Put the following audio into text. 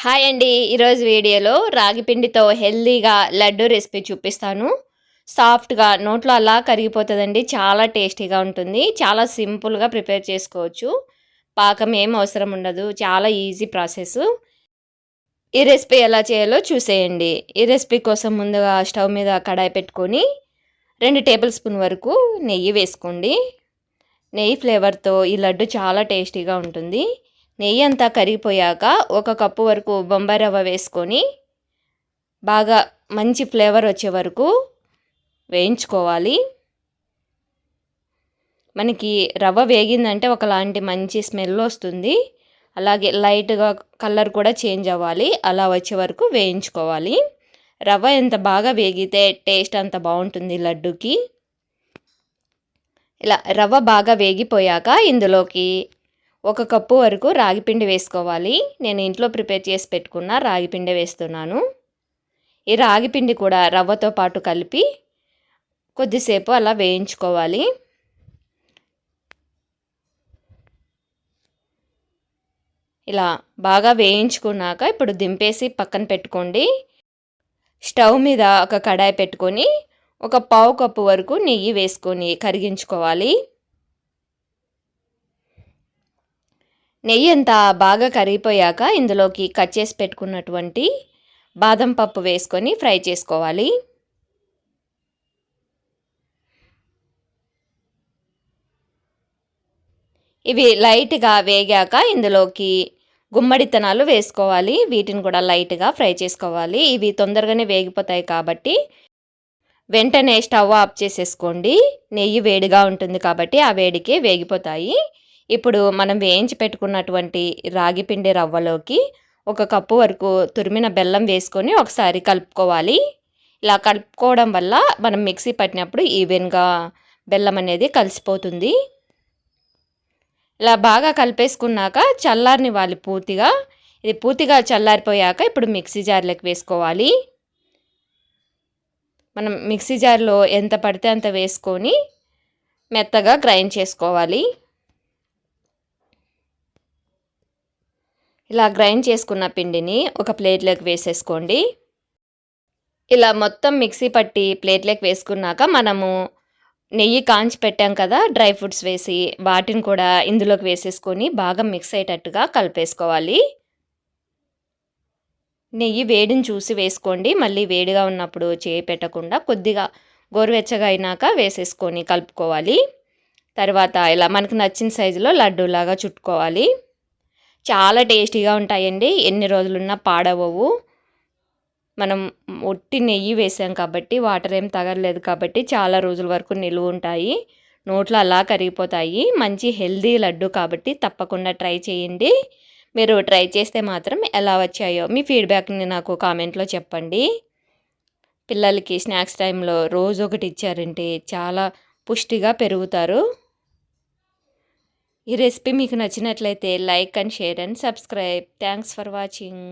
Hi అండి. ఈరోజు వీడియోలో రాగి పిండితో హెల్తీగా లడ్డు రెసిపీ చూపిస్తాను. సాఫ్ట్‌గా నోట్లో అలా కరిగిపోతుందండి. చాలా టేస్టీగా ఉంటుంది. చాలా సింపుల్‌గా ప్రిపేర్ చేసుకోవచ్చు. పాకం ఏం అవసరం ఉండదు. చాలా ఈజీ ప్రాసెస్. ఈ రెసిపీ ఎలా చేయాలో చూసేయండి. ఈ రెసిపీ కోసం ముందుగా స్టవ్ మీద కడాయి పెట్టుకొని 2 టేబుల్ స్పూన్ వరకు నెయ్యి వేసుకోండి. నెయ్యి ఫ్లేవర్తో ఈ లడ్డు చాలా టేస్టీగా ఉంటుంది. నెయ్యి అంతా కరిగిపోయాక 1 కప్పు వరకు బొంబాయి రవ్వ వేసుకొని బాగా మంచి ఫ్లేవర్ వచ్చే వరకు వేయించుకోవాలి. మనకి రవ్వ వేగిందంటే ఒకలాంటి మంచి స్మెల్ వస్తుంది. అలాగే లైట్గా కలర్ కూడా చేంజ్ అవ్వాలి. అలా వచ్చే వరకు వేయించుకోవాలి. రవ్వ ఎంత బాగా వేగితే టేస్ట్ అంత బాగుంటుంది లడ్డుకి. ఇలా రవ్వ బాగా వేగిపోయాక ఇందులోకి 1 కప్పు వరకు రాగిపిండి వేసుకోవాలి. నేను ఇంట్లో ప్రిపేర్ చేసి పెట్టుకున్న రాగిపిండి వేస్తున్నాను. ఈ రాగిపిండి కూడా రవ్వతో పాటు కలిపి కొద్దిసేపు అలా వేయించుకోవాలి. ఇలా బాగా వేయించుకున్నాక ఇప్పుడు దింపేసి పక్కన పెట్టుకోండి. స్టవ్ మీద ఒక కడాయి పెట్టుకొని 1 పావు కప్పు వరకు నెయ్యి వేసుకొని కరిగించుకోవాలి. నెయ్యి అంతా బాగా కరిగిపోయాక ఇందులోకి కట్ చేసి పెట్టుకున్నటువంటి బాదం పప్పు వేసుకొని ఫ్రై చేసుకోవాలి. ఇవి లైట్గా వేగాక ఇందులోకి గుమ్మడిత్తనాలు వేసుకోవాలి. వీటిని కూడా లైట్గా ఫ్రై చేసుకోవాలి. ఇవి తొందరగానే వేగిపోతాయి కాబట్టి వెంటనే స్టవ్ ఆఫ్ చేసేసుకోండి. నెయ్యి వేడిగా ఉంటుంది కాబట్టి ఆ వేడికే వేగిపోతాయి. ఇప్పుడు మనం వేయించి పెట్టుకున్నటువంటి రాగిపిండి రవ్వలోకి 1 కప్పు వరకు తురిమిన బెల్లం వేసుకొని ఒకసారి కలుపుకోవాలి. ఇలా కలుపుకోవడం వల్ల మనం మిక్సీ పట్టినప్పుడు ఈవెన్గా బెల్లం అనేది కలిసిపోతుంది. ఇలా బాగా కలిపేసుకున్నాక చల్లారనివ్వాలి పూర్తిగా. ఇది పూర్తిగా చల్లారిపోయాక ఇప్పుడు మిక్సీ జార్లోకి వేసుకోవాలి. మనం మిక్సీ జార్లో ఎంత పడితే అంత వేసుకొని మెత్తగా గ్రైండ్ చేసుకోవాలి. ఇలా గ్రైండ్ చేసుకున్న పిండిని ఒక ప్లేట్లోకి వేసేసుకోండి. ఇలా మొత్తం మిక్సీ పట్టి ప్లేట్లోకి వేసుకున్నాక మనము నెయ్యి కాంచి పెట్టాం కదా డ్రై ఫ్రూట్స్ వేసి, వాటిని కూడా ఇందులోకి వేసేసుకొని బాగా మిక్స్ అయ్యేటట్టుగా కలిపేసుకోవాలి. నెయ్యి వేడిని చూసి వేసుకోండి. మళ్ళీ వేడిగా ఉన్నప్పుడు చేయి పెట్టకుండా కొద్దిగా గోరువెచ్చగా అయినాక వేసేసుకొని కలుపుకోవాలి. తర్వాత ఇలా మనకు నచ్చిన సైజులో లడ్డూలాగా చుట్టుకోవాలి. చాలా టేస్టీగా ఉంటాయండి. ఎన్ని రోజులున్నా పాడవవు. మనం ఒట్టి నెయ్యి వేసాం కాబట్టి వాటర్ ఏం తగలలేదు కాబట్టి చాలా రోజుల వరకు నిలువ ఉంటాయి. నోట్లో అలా కరిగిపోతాయి. మంచి హెల్దీ లడ్డు కాబట్టి తప్పకుండా ట్రై చేయండి. మీరు ట్రై చేస్తే మాత్రం ఎలా వచ్చాయో మీ ఫీడ్బ్యాక్ని నాకు కామెంట్లో చెప్పండి. పిల్లలకి స్నాక్స్ టైంలో రోజు ఒకటి ఇచ్చారంటే చాలా పుష్టిగా పెరుగుతారు. ఈ రెసిపీ మీకు నచ్చినట్లయితే like and share and subscribe. Thanks for watching.